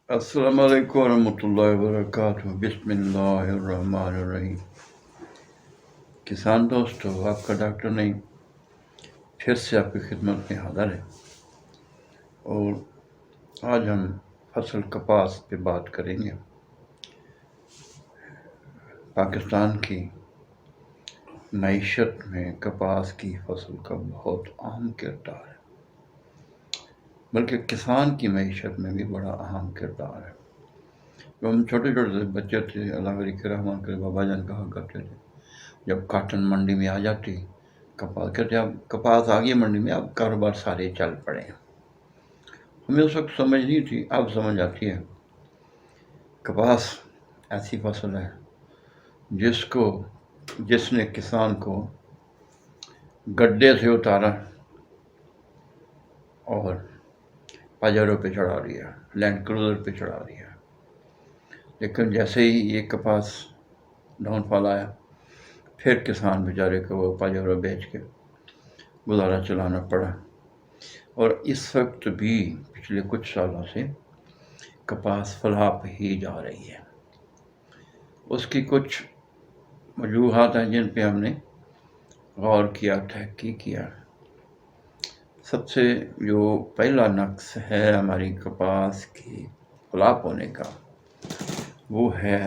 السلام علیکم ورحمۃ اللہ وبرکاتہ۔ بسم اللہ الرحمن الرحیم۔ کسان دوستو، آپ کا ڈاکٹر نہیں پھر سے آپ کی خدمت میں حاضر ہے، اور آج ہم فصل کپاس پہ بات کریں گے۔ پاکستان کی معیشت میں کپاس کی فصل کا بہت اہم کردار ہے، بلکہ کسان کی معیشت میں بھی بڑا اہم کردار ہے۔ جو ہم چھوٹے چھوٹے سے بچے تھے، اللہ علیہ کے رحمان کرے، بابا جان کہا کرتے تھے جب کاٹن منڈی میں آ جاتی، کپاس کہتے اب کپاس آ گئی منڈی میں، اب کاروبار سارے چل پڑے۔ ہمیں اس وقت سمجھ نہیں تھی، اب سمجھ آتی ہے۔ کپاس ایسی فصل ہے جس نے کسان کو گڈھے سے اتارا اور پاجروں پہ چڑھا دیا، لینڈ کروزر پہ چڑھا دیا۔ لیکن جیسے ہی یہ کپاس ڈاؤن فال آیا، پھر کسان بیچارے کو وہ پاجروں بیچ کے گزارا چلانا پڑا۔ اور اس وقت بھی پچھلے کچھ سالوں سے کپاس فلاح پہ ہی جا رہی ہے۔ اس کی کچھ وجوہات ہیں جن پہ ہم نے غور کیا، تحقیق کیا۔ سب سے جو پہلا نقص ہے ہماری کپاس کی فلاح ہونے کا، وہ ہے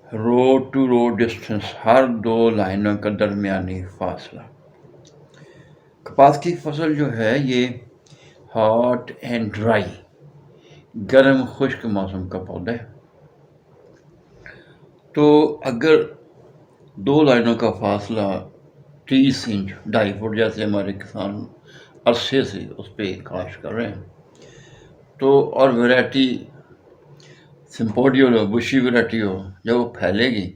روڈ ٹو روڈ ڈسٹینس، ہر دو لائنوں کا درمیانی فاصلہ۔ کپاس کی فصل جو ہے یہ ہاٹ اینڈ ڈرائی، گرم خشک موسم کا پودا ہے۔ تو اگر دو لائنوں کا فاصلہ 30 انچ 2.5 فٹ، جیسے ہمارے کسان عرصے سے اس پہ کاشت کر رہے ہیں، تو اور ویرائٹی سمپوڈیل ہو، بشی ویرائٹی ہو، جب وہ پھیلے گی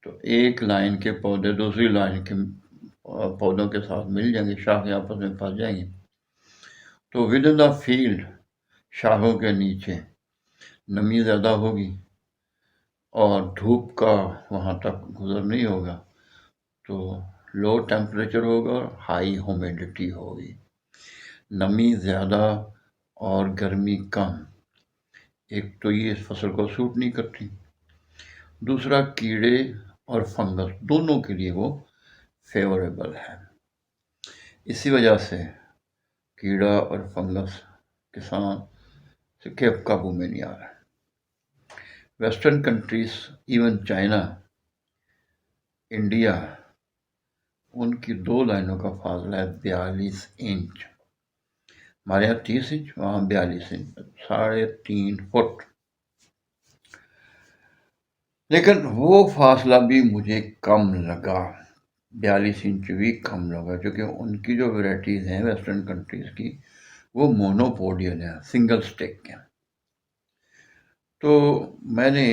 تو ایک لائن کے پودے دوسری لائن کے پودوں کے ساتھ مل جائیں گے، شاخیں آپس میں پھنس جائیں گی، تو ود ان دا فیلڈ شاخوں کے نیچے نمی زیادہ ہوگی اور دھوپ کا وہاں تک گزر نہیں ہوگا، تو لو ٹیمپریچر ہوگا اور ہائی ہیومیڈیٹی ہوگی، نمی زیادہ اور گرمی کم۔ ایک تو یہ اس فصل کو سوٹ نہیں کرتی، دوسرا کیڑے اور فنگس دونوں کے لیے وہ فیوریبل ہے۔ اسی وجہ سے کیڑا اور فنگس کسان سے قابو میں نہیں آ رہا۔ Western countries, even China, India, ان کی دو لائنوں کا فاصلہ ہے 42 انچ، ہمارے یہاں 30 انچ، وہاں 42 انچ، 3.5 فٹ۔ لیکن وہ فاصلہ بھی مجھے کم لگا، 42 انچ بھی کم لگا، کیونکہ ان کی جو ویرائٹیز ہیں ویسٹرن کنٹریز کی، وہ مونوپوڈیل ہیں، سنگل سٹیک ہیں۔ تو میں نے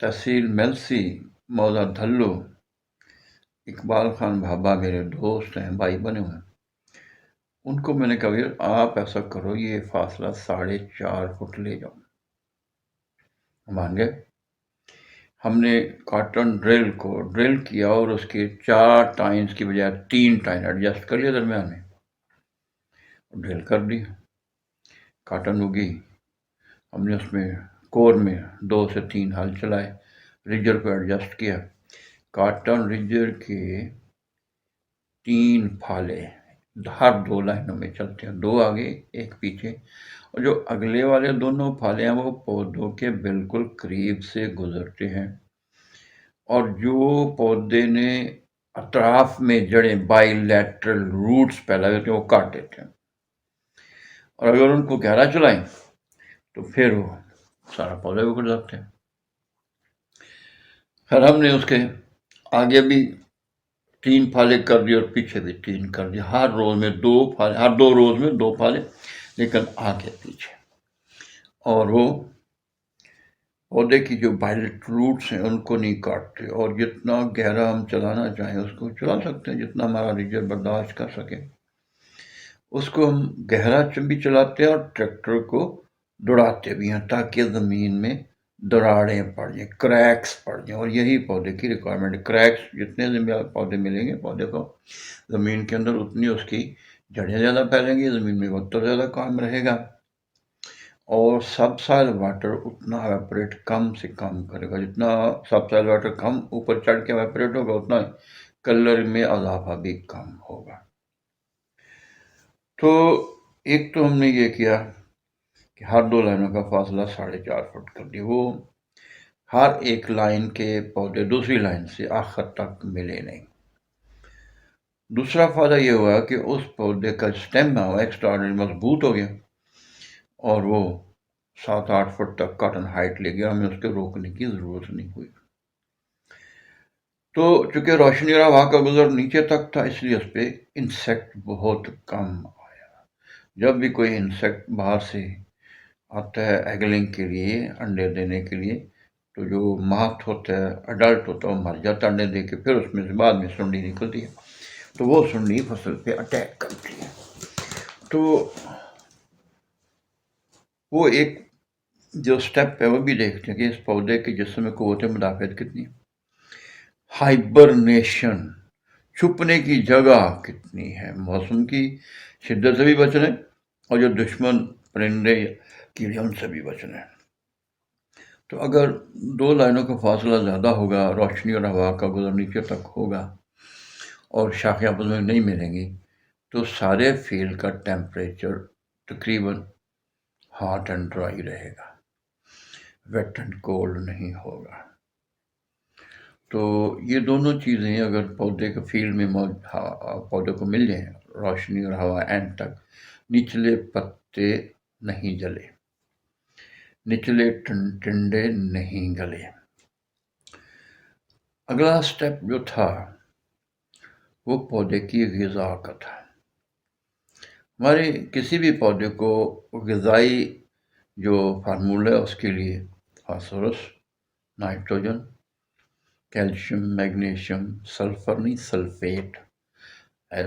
تحصیل میلسی، موضع دھلو، اقبال خان بھابا میرے دوست ہیں، بھائی بنے ہوئے ہیں، ان کو میں نے کہا آپ ایسا کرو، یہ فاصلہ 4.5 فٹ لے جاؤ۔ مان گئے۔ ہم نے کاٹن ڈرل کیا اور اس کے 4 ٹائنز کی بجائے 3 ٹائن ایڈجسٹ کر لیا درمیان میں، ڈرل کر دی، کاٹن اگی۔ ہم نے اس میں کور میں 2 سے 3 ہل چلائے، ریجر کو ایڈجسٹ کیا، کاٹن ریجر کے 3 پھالے ہر 2 لائنوں میں چلتے ہیں، 2 آگے 1 پیچھے، اور جو اگلے والے دونوں پھالے ہیں وہ پودوں کے بالکل قریب سے گزرتے ہیں، اور جو پودے نے اطراف میں جڑیں بائی لیٹرل روٹس پیدا کرتے ہیں وہ کاٹ دیتے ہیں، اور اگر ان کو گہرا چلائیں تو پھر وہ سارا پودا بھی اکڑ جاتے ہیں۔ خیر ہم نے اس کے آگے بھی 3 پھالے کر دیے اور پیچھے بھی 3 کر دیے، ہر روز میں 2 پھالے، ہر 2 روز میں 2 پھالے، لیکن آگے پیچھے۔ اور وہ پودے کی جو وائلٹ روٹس ہیں ان کو نہیں کاٹتے، اور جتنا گہرا ہم چلانا چاہیں اس کو چلا سکتے ہیں، جتنا ہمارا ریجر برداشت کر سکے اس کو ہم گہرا بھی چلاتے ہیں، اور ٹریکٹر کو دوڑاتے بھی ہیں تاکہ زمین میں دراڑیں پڑ جائیں، کریکس پڑ جائیں، اور یہی پودے کی ریکوائرمنٹ۔ کریکس جتنے پودے ملیں گے پودے کو زمین کے اندر، اتنی اس کی جڑیں زیادہ پھیلیں گی، زمین میں وقت زیادہ کام رہے گا، اور سب سائل واٹر اتنا ایویپریٹ کم سے کم کرے گا، جتنا سب سائل واٹر کم اوپر چڑھ کے ایویپریٹ ہوگا اتنا کلر میں اضافہ بھی کم ہوگا۔ تو ایک تو ہم نے یہ کیا کہ ہر دو لائنوں کا فاصلہ 4.5 فٹ کر دیا، وہ ہر ایک لائن کے پودے دوسری لائن سے آخر تک ملے نہیں۔ دوسرا فائدہ یہ ہوا کہ اس پودے کا اسٹیم ہے وہ ایکسٹراڈنری مضبوط ہو گیا اور وہ 7-8 فٹ تک کاٹن ہائٹ لے گیا، ہمیں اس کے روکنے کی ضرورت نہیں ہوئی۔ تو چونکہ روشنی اور ہوا کا گزر نیچے تک تھا، اس لیے اس پہ انسیکٹ بہت کم آیا۔ جب بھی کوئی انسیکٹ باہر سے آتا ہے ایگلنگ کے لیے، انڈے دینے کے لیے، تو جو ماہت ہوتا ہے، اڈلٹ ہوتا ہے، وہ مر جاتا انڈے دے کے، پھر اس میں سے بعد میں سنڈی نکلتی ہے، تو وہ سنڈی فصل پہ اٹیک کرتی ہے۔ تو وہ ایک جو سٹیپ ہے وہ بھی دیکھتے ہیں کہ اس پودے کے جسم میں قوت مدافعت کتنی ہے، ہائبرنیشن، چھپنے کی جگہ کتنی ہے، موسم کی شدت سے بھی بچنا ہے اور جو دشمن پرندے کیڑے ان سے بھی بچنا ہے۔ تو اگر دو لائنوں کا فاصلہ زیادہ ہوگا، روشنی اور ہوا کا گزر نیچے تک ہوگا اور شاخیں آپس میں نہیں ملیں گی، تو سارے فیلڈ کا ٹیمپریچر تقریباً ہاٹ اینڈ ڈرائی رہے گا، ویٹ اینڈ کولڈ نہیں ہوگا۔ تو یہ دونوں چیزیں اگر پودے کے فیلڈ میں پودے کو مل جائیں، روشنی اور ہوا اینڈ تک، نچلے پتے نہیں جلے، نچلے ٹنڈے نہیں گلے۔ اگلا سٹیپ جو تھا وہ پودے کی غذا کا تھا۔ ہمارے کسی بھی پودے کو غذائی جو فارمولہ ہے اس کے لیے phosphorus, nitrogen, calcium, magnesium, sulphur نہیں سلفیٹ،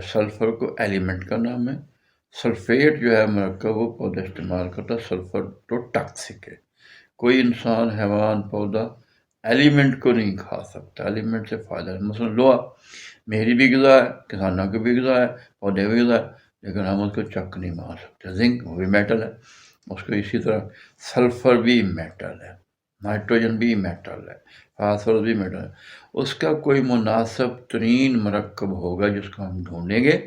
سلفر کو ایلیمنٹ کا نام ہے، سلفیٹ جو ہے مرکب وہ پودا استعمال کرتا ہے، سلفر تو ٹاکسک ہے، کوئی انسان، حیوان، پودا ایلیمنٹ کو نہیں کھا سکتا، ایلیمنٹ سے فائدہ ہے۔ مثلا لوہا میری بھی غذا ہے، کسانوں کی بھی غذا ہے، پودے بھی غذا ہے، لیکن ہم اس کو چک نہیں مار سکتے۔ زنک وہ بھی میٹل ہے، اس کو اسی طرح سلفر بھی میٹل ہے، نائٹروجن بھی میٹل ہے، فاسفورس بھی میٹل ہے۔ اس کا کوئی مناسب ترین مرکب ہوگا جس کو ہم ڈھونڈیں گے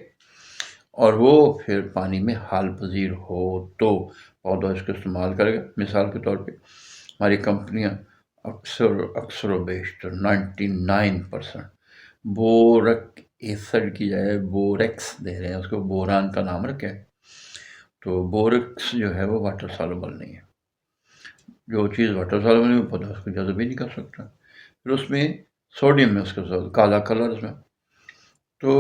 اور وہ پھر پانی میں حال پذیر ہو تو پودا اس کو استعمال کرے گا۔ مثال کے طور پہ ہماری کمپنیاں اکثر و بیشتر 99% بورک ایسڈ کی جائے بوریکس دے رہے ہیں، اس کو بوران کا نام رکھے، تو بورکس جو ہے وہ واٹر سالوبل نہیں ہے، جو چیز واٹر سالوبل نہیں پودا اس کو جذب بھی نہیں کر سکتا۔ پھر اس میں سوڈیم ہے، اس کے ساتھ کالا کلر اس میں، تو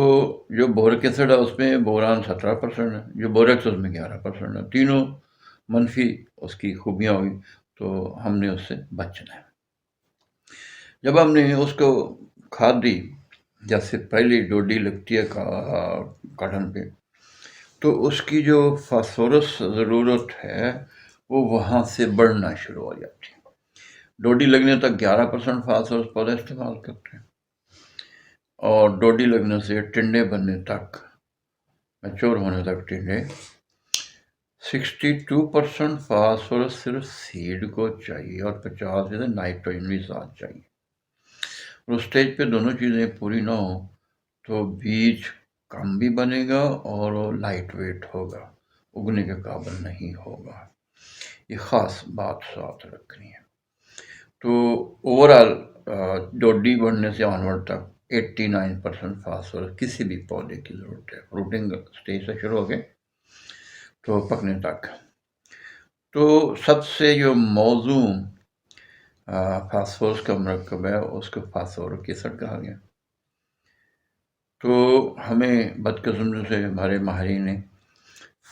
جو بورک ایسڈ ہے اس میں بوران 17% ہے، جو بوریکس اس میں 11% ہے، تینوں منفی اس کی خوبیاں ہوئی، تو ہم نے اس سے بچنا ہے۔ جب ہم نے اس کو کھاد دی، جیسے پہلی ڈوڈی لگتی ہے کاٹن پہ، تو اس کی جو فاسفورس ضرورت ہے وہ وہاں سے بڑھنا شروع ہو جاتی ہے۔ ڈوڈی لگنے تک 11% فاسفورس پودا استعمال کرتے ہیں، اور ڈوڈی لگنے سے ٹنڈے بننے تک، میچور ہونے تک ٹنڈے 62% فاسفورس صرف سیڈ کو چاہیے اور 50% نائٹروجن بھی ساتھ چاہیے۔ اس سٹیج پہ دونوں چیزیں پوری نہ ہوں تو بیج کم بھی بنے گا اور لائٹ ویٹ ہوگا، اگنے کے قابل نہیں ہوگا۔ یہ خاص بات ساتھ رکھنی ہے۔ تو اوورآل ڈوڈی بڑھنے سے آنورڈ تک 89% فاسفورس کسی بھی پودے کی ضرورت ہے، فروٹنگ سٹیج سے شروع ہو کے تو پکنے تک۔ تو سب سے جو موزوں فاسفورس کا مرکب ہے اس کو فاسفورک ایسڈ کہا گیا۔ تو ہمیں بدقسمتی سے ہمارے ماہرین نے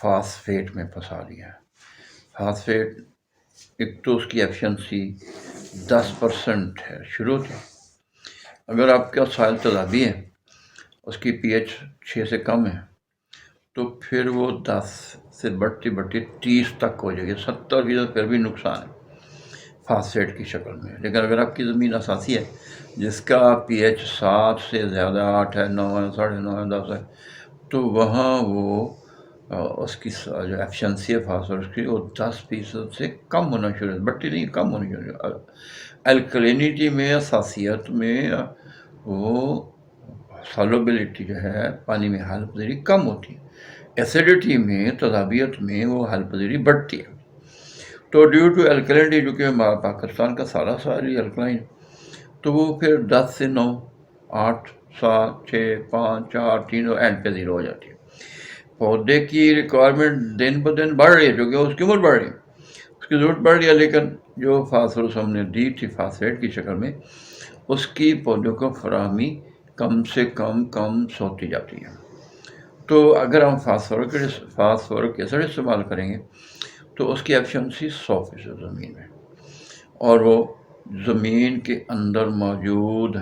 فاسفیٹ میں پھنسا دیا۔ فاسفیٹ ایک تو اس کی ایفیشنسی 10% ہے شروع سے، اگر آپ کا سائل تیزابی ہے، اس کی پی ایچ 6 سے کم ہے، تو پھر وہ 10 سے بڑھتی 30 تک ہو جائے گی، 70% پھر بھی نقصان ہے فاسفیٹ کی شکل میں۔ لیکن اگر آپ کی زمین اساسی ہے جس کا پی ایچ 7 سے زیادہ، 8 ہے، 9 ہے، 9.5 ہے، 10 ہے، تو وہاں وہ اس کی جو ایفیشنسی ہے فاسفورس کی وہ 10% سے کم ہونا شروع ہے، بٹی نہیں کم ہونی شروع ہے۔ الکلینٹی میں، اساسیت میں وہ سالوبلٹی جو ہے پانی میں حل پذیری کم ہوتی ہے، ایسیڈیٹی میں، تذابیت میں وہ حل پذیری بڑھتی ہے۔ تو ڈیو ٹو الکلینٹی، جو کہ ہمارا پاکستان کا ساری الکلائن، تو وہ پھر 10 سے 9، 8، 7، 6، 5، 4، 3 اور اینڈ پہ 0 ہو جاتی ہے۔ پودے کی ریکوائرمنٹ دن بہ دن بڑھ رہی ہے، جو کہ اس کی عمر بڑھ رہی ہے، اس کی ضرورت بڑھ رہی ہے، لیکن جو فاسفورس ہم نے دی تھی فاسفیٹ کی شکل میں، اس کی پودوں کو فراہمی کم سے کم ہوتی جاتی ہے۔ تو اگر ہم فاسفورک ایسڈ استعمال کریں گے تو اس کی ایفیشنسی 100% زمین میں، اور وہ زمین کے اندر موجود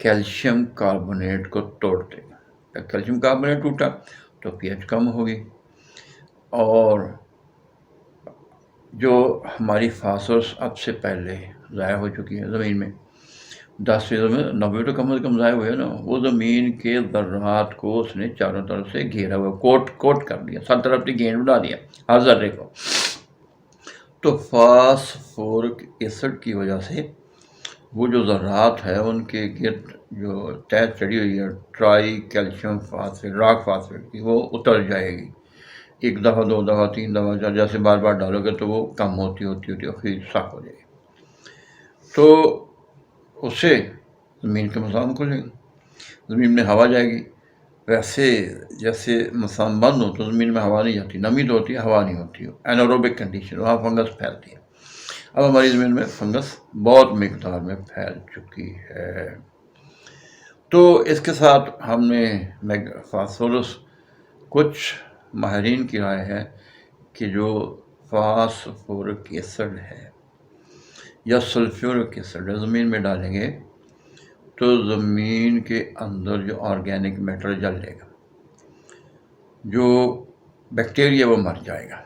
کیلشیم کاربونیٹ کو توڑ دے گا۔ کیلشیم کاربونیٹ ٹوٹا تو پی ایچ کم ہوگی، اور جو ہماری فاسفورس اب سے پہلے ضائع ہو چکی ہے زمین میں، 10% میں 90 تو کم از کم ضائع ہوئے نا، وہ زمین کے ذرات کو اس نے چاروں طرف سے گھیرا ہوا، کوٹ کر دیا، سب طرف سے گیند بنا دیا ہر ذرے کو۔ تو فاسفورک ایسڈ کی وجہ سے وہ جو ذرات ہے ان کے گرد جو طے چڑھی ہوئی ہے try calcium phosphate, rock phosphate کی، وہ اتر جائے گی، 1 دفعہ 2 دفعہ 3 دفعہ، جیسے بار بار ڈالو گے تو وہ کم ہوتی پھر صاف ہو جائے گی۔ تو اس سے زمین کے مسام کھلے گا، زمین میں ہوا جائے گی۔ ویسے جیسے مسام بند ہو تو زمین میں ہوا نہیں جاتی، نمی تو ہوتی ہے، ہوا نہیں ہوتی، اینوروبک کنڈیشن، وہاں فنگس پھیلتی ہے۔ اب ہماری زمین میں فنگس بہت مقدار میں پھیل چکی ہے۔ تو اس کے ساتھ ہم نے فاسفورس، کچھ ماہرین کی رائے ہے کہ جو فاسفورک ایسڈ ہے یا سلفیورک ایسڈ ہے زمین میں ڈالیں گے تو زمین کے اندر جو آرگینک میٹر جل جائے گا، جو بیکٹیریا وہ مر جائے گا۔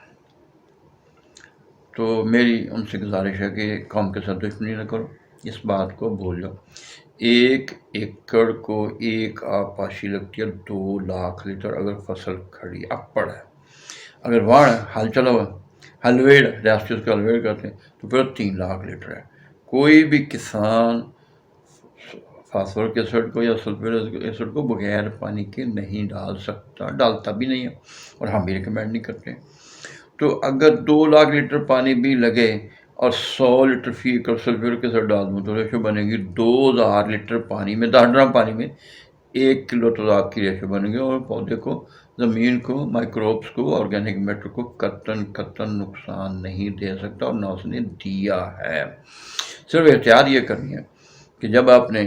تو میری ان سے گزارش ہے کہ قوم کے ساتھ دشمنی نہ کرو، اس بات کو بھول جاؤ۔ 1 ایکڑ کو ایک آب پاشی لگتی ہے 2 لاکھ لیٹر اگر فصل کھڑی اپڑ ہے، اگر واڑ ہل چلا ہوا، ہلویڑ ریاستی اس کا ہلویڑ کرتے ہیں، تو پھر 3 لاکھ لیٹر ہے۔ کوئی بھی کسان فاسفورک ایسڈ کو یا سلفیورک ایسڈ کو بغیر پانی کے نہیں ڈال سکتا، ڈالتا بھی نہیں ہے، اور ہم بھی ریکمینڈ نہیں کرتے۔ تو اگر 2 لاکھ لیٹر پانی بھی لگے اور 100 لیٹر فی ایکڑ سلفیورک ایسڈ ڈال دوں تو ریشو بنے گی 2000 لیٹر پانی میں، 10 ڈرم پانی میں 1 کلو تیزاب کی ریشو بنے گی، اور پودے کو، زمین کو، مائکروبس کو، آرگینک میٹر کو قطعاً نقصان نہیں دے سکتا، اور نہ اس نے دیا ہے۔ صرف احتیاط یہ کرنی ہے کہ جب آپ نے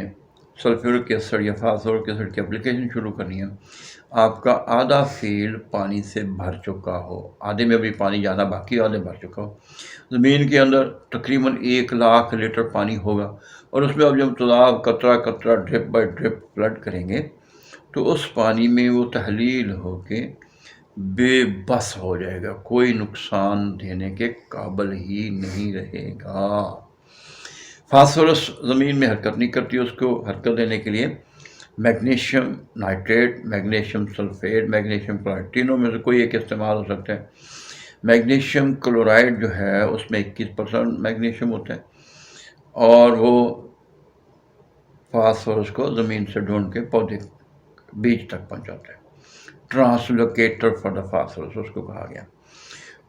سلفیورک ایسڈ یا فاسفورک ایسڈ کی اپلیکیشن شروع کرنی ہے، آپ کا آدھا فیلڈ پانی سے بھر چکا ہو، آدھے میں بھی پانی جانا باقی، آدھے بھر چکا ہو، زمین کے اندر تقریباً 1 لاکھ لیٹر پانی ہوگا، اور اس میں اب جب تیزاب قطرہ قطرہ ڈرپ بائی ڈرپ فلڈ کریں گے تو اس پانی میں وہ تحلیل ہو کے بے بس ہو جائے گا، کوئی نقصان دینے کے قابل ہی نہیں رہے گا۔ فاسفورس زمین میں حرکت نہیں کرتی، اس کو حرکت دینے کے لیے magnesium nitrate, magnesium sulphate, magnesium chloride, تینوں میں سے کوئی ایک استعمال ہو سکتا ہے۔ میگنیشیم کلورائڈ جو ہے اس میں 21% میگنیشیم ہوتا ہے، اور وہ فاسفورس کو زمین سے ڈھونڈ کے پودے بیج تک پہنچاتا ہے۔ ٹرانسلوکیٹر فار دا فاسفورس اس کو کہا گیا۔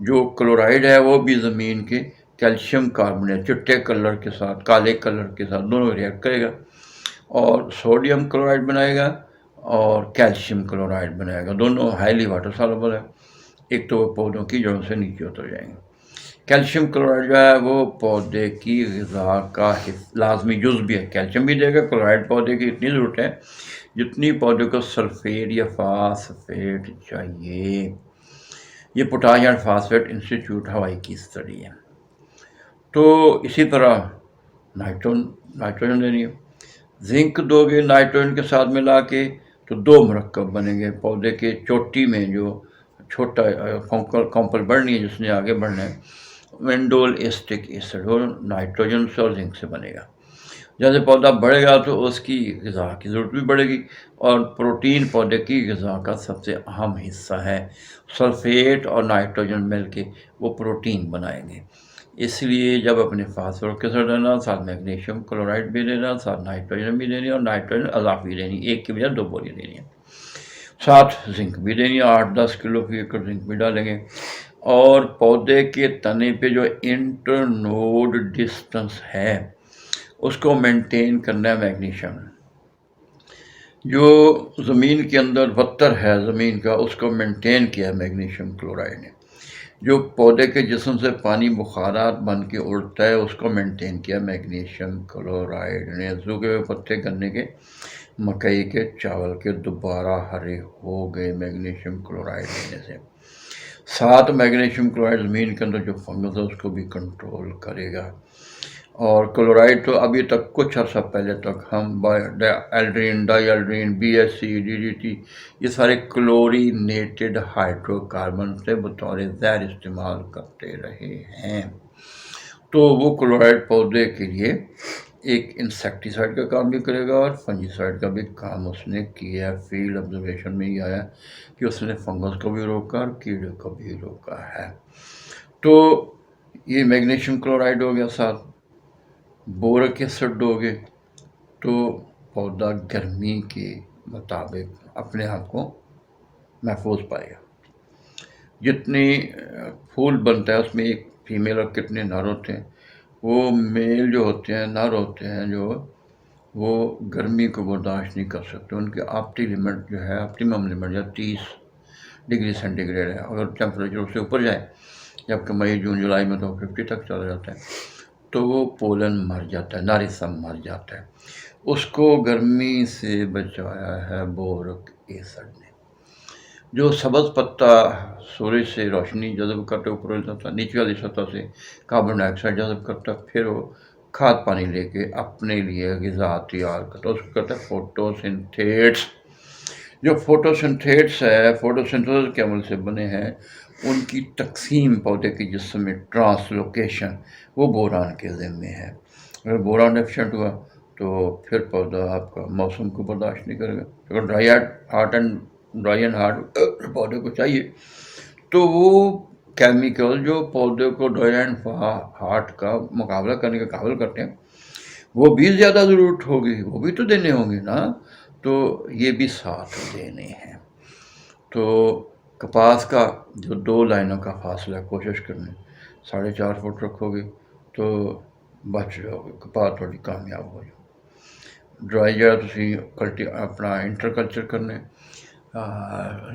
جو کلورائڈ ہے وہ بھی زمین کے کیلشیم کاربونیٹ چٹے کلر کے ساتھ، کالے کلر کے ساتھ دونوں ریئیکٹ کرے گا، اور سوڈیم کلورائڈ بنائے گا اور کیلشیم کلورائڈ بنائے گا، دونوں ہائیلی واٹر سالوبل ہے، ایک تو وہ پودوں کی جڑوں سے نیچے اتر جائیں گے۔ کیلشیم کلورائڈ جو ہے وہ پودے کی غذا کا لازمی جز بھی ہے، کیلشیم بھی دے گا، کلورائڈ پودے کی اتنی ضرورت ہے جتنی پودے کو سلفیٹ یا فاسفیٹ چاہیے۔ یہ پوٹاش اینڈ فاسفیٹ انسٹیٹیوٹ ہوائی کی اسٹڈی ہے۔ تو اسی طرح نائٹروجن دینی ہے، زنک دو گے نائٹروجن کے ساتھ ملا کے تو 2 مرکب بنیں گے، پودے کے چوٹی میں جو چھوٹا کمپل بڑھنی ہے جس نے آگے بڑھنا ہے، وینڈول ایسٹک ایسڈ، اور نائٹروجن سے اور زنک سے بنے گا۔ جیسے پودا بڑھے گا تو اس کی غذا کی ضرورت بھی بڑھے گی، اور پروٹین پودے کی غذا کا سب سے اہم حصہ ہے۔ سلفیٹ اور نائٹروجن مل کے وہ پروٹین بنائیں گے۔ اس لیے جب اپنے فاسفورس کے ساتھ دینا، ساتھ میگنیشیم کلورائڈ بھی دینا، ساتھ نائٹروجن بھی دینی، اور نائٹروجن اضافی دینی، ایک کی بجائے 2 بوریاں دینی ہے۔ ساتھ زنک بھی دینی ہے، 8-10 کلو فی ایکڑ زنک بھی ڈالیں گے۔ اور پودے کے تنے پہ جو انٹر نوڈ ڈسٹنس ہے اس کو مینٹین کرنا ہے میگنیشیم۔ جو زمین کے اندر وتر ہے زمین کا، اس کو مینٹین کیا ہے میگنیشیم کلورائڈ نے۔ جو پودے کے جسم سے پانی بخارات بن کے اڑتا ہے اس کو مینٹین کیا میگنیشیم کلورائڈ نے۔ سوکھے ہوئے پتے گنے کے، مکئی کے، چاول کے دوبارہ ہرے ہو گئے میگنیشیم کلورائڈ دینے سے۔ ساتھ میگنیشیم کلورائڈ زمین کے اندر جو فنگس ہے اس کو بھی کنٹرول کرے گا۔ اور کلورائڈ تو ابھی تک کچھ عرصہ پہلے تک ہم ایلڈرین، ڈائی ایلڈرین، BSC، DDT، یہ سارے کلورینیٹڈ ہائیڈرو کاربن سے بطور زہر استعمال کرتے رہے ہیں۔ تو وہ کلورائڈ پودے کے لیے ایک انسیکٹیسائڈ کا کام بھی کرے گا اور فنجیسائڈ کا بھی کام اس نے کیا ہے۔ فیلڈ آبزرویشن میں یہ آیا کہ اس نے فنگس کو بھی روکا اور کیڑے کو بھی روکا ہے۔ تو یہ میگنیشیم کلورائڈ ہو گیا، ساتھ بورک ایسڈ ہو گئے، تو پودا گرمی کے مطابق اپنے آپ کو محفوظ پائے گا۔ جتنی پھول بنتا ہے اس میں ایک فیمیل اور کتنے نر ہوتے ہیں۔ وہ میل جو ہوتے ہیں، نر ہوتے ہیں جو، وہ گرمی کو برداشت نہیں کر سکتے۔ ان کی آپٹی لیمٹ جو ہے، آپٹیمم لیمٹ جو 30 ڈگری سینٹی گریڈ ہے۔ اگر ٹیمپریچر اس سے اوپر جائے، جبکہ مئی، جون، جولائی میں تو 50 تک چلا جاتا ہے، تو وہ پولن مر جاتا ہے، نارسم مر جاتا ہے۔ اس کو گرمی سے بچایا ہے بورک ایسڈ نے۔ جو سبز پتا سورج سے روشنی جذب کرتے اوپر جاتا ہے، نیچے والی سطح سے کاربن ڈائی آکسائڈ جذب کرتا ہے، پھر وہ کھاد پانی لے کے اپنے لیے غذا تیار کرتا ہے، اس کو کہتا ہے فوٹو سنتھیٹس۔ جو فوٹو سنتھیٹس ہے، فوٹو سنتھیسس کے عمل سے بنے ہیں، ان کی تقسیم پودے کے جسم میں، ٹرانسلوکیشن، وہ بوران کے ذمے ہے۔ اگر بوران ڈیفیشنٹ ہوا تو پھر پودا آپ کا موسم کو برداشت نہیں کرے گا۔ اگر ڈرائی اینڈ ہارڈ پودے کو چاہیے تو وہ کیمیکل جو پودے کو ڈرائی اینڈ ہارڈ کا مقابلہ کرنے کے قابل کرتے ہیں، وہ بھی زیادہ ضرورت ہوگی، وہ بھی تو دینے ہوں گے نا، تو یہ بھی ساتھ دینے ہیں۔ تو کپاس کا جو 2 لائنوں کا فاصلہ کوشش کرنے 4.5 فٹ رکھو گے تو بچ جاؤ گے، کپاس تھوڑی کامیاب ہو جاؤ۔ ڈرائی جگہ تسی اپنا انٹر کلچر کرنے،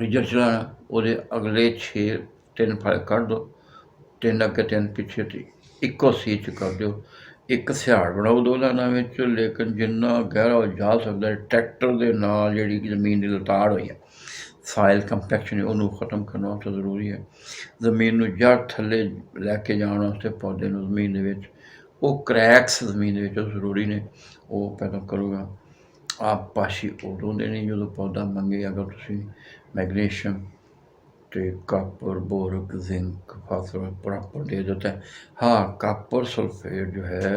ریجر چلانا، وہ اگلے 3 پھل کر دو، 3 اگے 3 پیچھے تھی، ایکو سیچ کر دو، ایک سیاڑ بناؤ 2 لائناں وچ، لیکن جنہ گہرا جا سکتا ہے ٹریکٹر دے نال جیڑی زمین دی لتاڑ ہوئی ہے، سائل کمپیکشن انہوں ختم کرنا واسطے ضروری ہے۔ زمین نو جڑ تھلے لے کے جان واسطے پودے نو زمین دے وچ وہ کریکس زمین دے وچ ضروری نے، وہ پیدا کرو گا۔ آپ پاشی ادوں دینی جدوں پودا منگے، اگر تسی میگنیشیم تے کاپر، بورک، زنک، فاسفورس پراپر دے دیتا ہے۔ ہاں، کاپر سلفیٹ جو ہے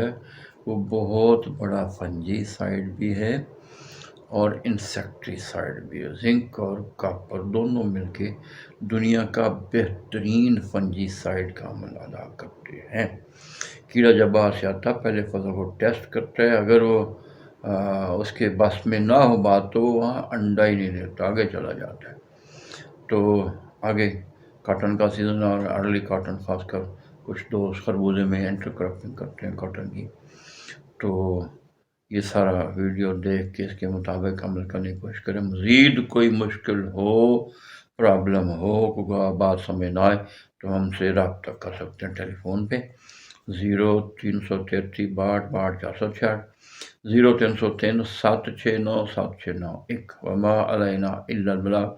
وہ بہت بڑا فنجی سائڈ بھی ہے اور انسیکٹری سائڈ بھی ہے۔ زنک اور کاپر دونوں مل کے دنیا کا بہترین فنجی سائڈ کا عمل ادا کرتے ہیں۔ کیڑا جب باہر سے آتا ہے پہلے فصل کو ٹیسٹ کرتا ہے، اگر وہ اس کے بس میں نہ ہو بات تو وہاں انڈا ہی نہیں دیتا، آگے چلا جاتا ہے۔ تو آگے کاٹن کا سیزن اور ارلی کاٹن، خاص کر کچھ دوست خربوزے میں انٹر کراپنگ کرتے ہیں کاٹن کی، تو یہ سارا ویڈیو دیکھ کے اس کے مطابق عمل کرنے کی کوشش کریں۔ مزید کوئی مشکل ہو، پرابلم ہو، کوئی بات سمجھ نہ آئے تو ہم سے رابطہ کر سکتے ہیں ٹیلی فون پہ 0333 62 466، 0303 769 769 1۔ وما علینا الا البلاغ۔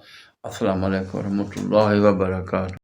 السلام علیکم ورحمۃ اللہ وبرکاتہ۔